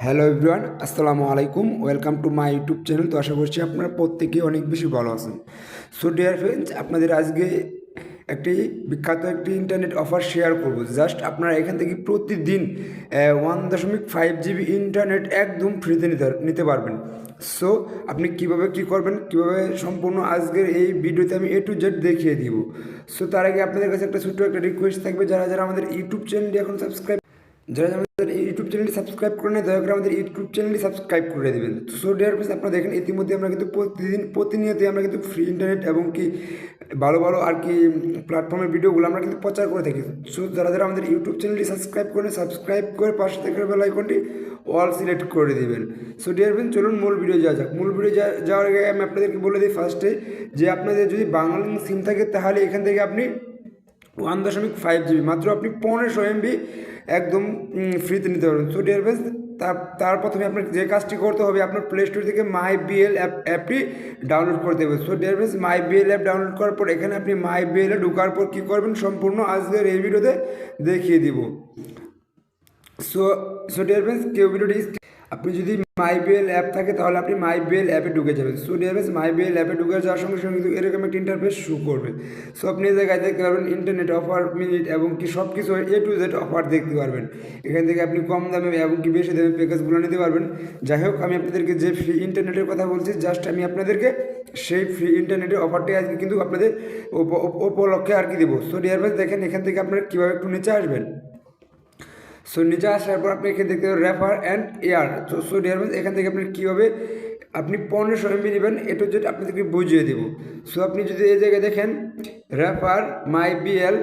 Hello everyone, আসসালামু আলাইকুম। Welcome to my YouTube channel. তো আশা করছি আপনারা প্রত্যেকেই অনেক বেশি ভালো আছেন। সো ডিয়ার ফ্রেন্ডস, আপনাদের আজকে একটি বিখ্যাত একটি ইন্টারনেট অফার শেয়ার করব। জাস্ট আপনারা এখান থেকে প্রতিদিন 1.5 GB ইন্টারনেট একদম ফ্রিতে নিতে পারবেন। সো আপনি কীভাবে কী করবেন, কীভাবে সম্পূর্ণ আজকের এই ভিডিওতে আমি A to Z দেখিয়ে দিব। সো তার আগে আপনাদের কাছে একটা ছোট্ট একটা রিকোয়েস্ট থাকবে, যারা যারা আমাদের ইউটিউব চ্যানেলটি এখন যারা আমাদের ইউটিউব চ্যানেলটি সাবস্ক্রাইব করে নেয়, দয়া করে আমাদের ইউটিউব চ্যানেলটি সাবস্ক্রাইব করে দেবেন। সো ডিয়ার ফ্রেন্ডস, আপনারা দেখেন ইতিমধ্যে আমরা কিন্তু প্রতিনিয়তই আমরা কিন্তু ফ্রি ইন্টারনেট এবং কি ভালো ভালো আর কি প্ল্যাটফর্মের ভিডিওগুলো আমরা কিন্তু প্রচার করে থাকি। সো যারা যারা আমাদের ইউটিউব চ্যানেলটি সাবস্ক্রাইব করে পাশে থেকে বেল আইকনটি অল সিলেক্ট করে দেবেন। সো ডিয়ার ফ্রেন্ড, চলুন মূল ভিডিও যাওয়া যাক। মূল ভিডিও যাওয়ার আগে আমি আপনাদেরকে বলে দিই ফার্স্টে যে আপনাদের যদি বাংলা সিম থাকে তাহলে এখান থেকে আপনি 1.5 GB মাত্র আপনি 1500 MB একদম ফ্রিতে নিতে পারবেন। সো ডিয়ার ফ্রেন্ডস, তার প্রথমে আপনার যে কাজটি করতে হবে, আপনার প্লে স্টোর থেকে মাই বিএল অ্যাপটি ডাউনলোড করতে হবে। So dear friends, my B L app download করার পর এখানে আপনি মাই বিএলে ঢোকার পর কী করবেন সম্পূর্ণ আজকের এই ভিডিওতে দেখিয়ে দিব। সো ডিয়ার ফ্রেন্ডস, কেউ ভিডিওটি আপনি যদি মাই বিএল অ্যাপ থাকে তাহলে আপনি মাই বিএল অ্যাপে ঢুকে যাবেন। So dear friends, my B L অ্যাপে ঢুকে যাওয়ার সঙ্গে সঙ্গে কিন্তু এরকম একটা ইন্টারফেস শো করবে। সো আপনি এই জায়গায় দেখতে পারবেন ইন্টারনেট অফার, মিনিট এবং কি সব কিছু A to Z অফার দেখতে পারবেন। এখান থেকে আপনি কম দামে এবং কি বেশি দামে প্যাকেজগুলো নিতে পারবেন। যাই হোক, আমি আপনাদেরকে যে ফ্রি ইন্টারনেটের কথা বলছি, জাস্ট আমি আপনাদেরকে সেই ফ্রি ইন্টারনেটের অফারটাই আজকে কিন্তু আপনাদের উপলক্ষে আর কি দেবো। সো ডিয়ার ফ্রেন্ডস, দেখেন এখান থেকে আপনারা কীভাবে একটু নিচে আসবেন। সো নিচে আসার পর আপনি এখানে দেখতে পাবেন refer and air. So dear friends, এখান থেকে আপনি কীভাবে আপনি 1500 MB নেবেন A to Z আপনাদেরকে বুঝিয়ে দেব। সো আপনি যদি এই জায়গায় দেখেন রেফার মাই বিএল,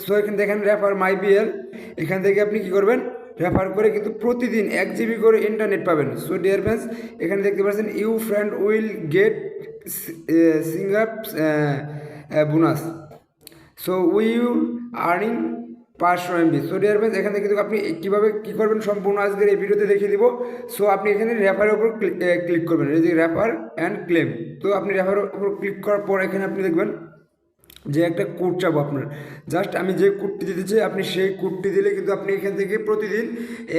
সো এখানে দেখেন রেফার মাই বিএল, এখান থেকে আপনি কী করবেন, রেফার করে কিন্তু প্রতিদিন 1 GB করে ইন্টারনেট পাবেন। সো ডিয়ার ফ্রেন্ডস, এখানে দেখতে পাচ্ছেন you friend will get singer bonus. So will earning 500 MB। So dear friends, এখানে কিন্তু আপনি কীভাবে কী করবেন সম্পূর্ণ আজকের এই ভিডিওতে দেখিয়ে দিব। সো আপনি এখানে রেফারের উপর ক্লিক করবেন, এই যে রেফার অ্যান্ড ক্লেম। তো আপনি রেফারের উপর ক্লিক করার পর এখানে আপনি দেখবেন যে একটা কোড চাবো আপনার। জাস্ট আমি যে কোডটি দিতে চাই আপনি সেই কোডটি দিলে কিন্তু আপনি এখান থেকে প্রতিদিন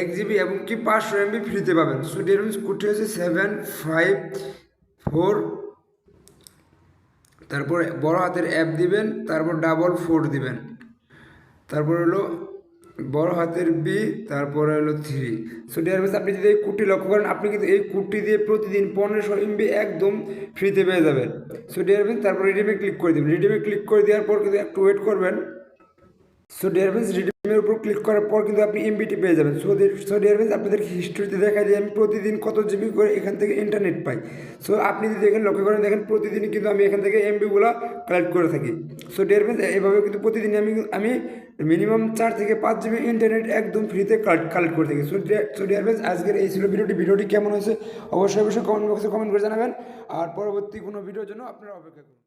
1 GB এবং কি 500 MB ফ্রিতে পাবেন। সো ডিয়ার ফ্রেন্ডস, কোডটি হচ্ছে 754, তারপর বড় হাতের অ্যাপ দিবেন, তারপর 4 দিবেন, তারপর হলো বড় হাতের বি, তারপরে হলো 3। সো ডিয়ার ফ্রেন্ডস, আপনি যদি এই কোডটি লক্ষ্য করেন আপনি কিন্তু এই কোডটি দিয়ে প্রতিদিন 1500 MB একদম ফ্রিতে পেয়ে যাবেন। সো ডিয়ার ফ্রেন্ডস, তারপর রিডিমে ক্লিক করে দেবেন। রিডিমে ক্লিক করে দেওয়ার পর কিন্তু একটু ওয়েট করবেন। সো ডিয়ার ফ্রেন্ডস, রিডিমের উপর ক্লিক করার পর কিন্তু আপনি এমবিটি পেয়ে যাবেন। সো ডিয়ার ফ্রেন্ডস, আপনাদের হিস্ট্রিতে দেখা যায় আমি প্রতিদিন কত জিবি করে এখান থেকে ইন্টারনেট পাই। সো আপনি যদি এখানে লক্ষ্য করেন দেখেন প্রতিদিনই কিন্তু আমি এখান থেকে এমবিগুলো কালেক্ট করে থাকি। সো ডিয়ার ফ্রেন্ডস, এইভাবে কিন্তু প্রতিদিন আমি মিনিমাম 4 থেকে 5 GB ইন্টারনেট একদম ফ্রিতে কালেক্ট করে থাকি। সো ডিয়ার ফ্রেন্ডস, আজকের এই ছিল ভিডিওটি কেমন হয়েছে অবশ্যই কমেন্ট বক্সে কমেন্ট করে জানাবেন। আর পরবর্তী কোনো ভিডিওর জন্য আপনারা অপেক্ষা করুন।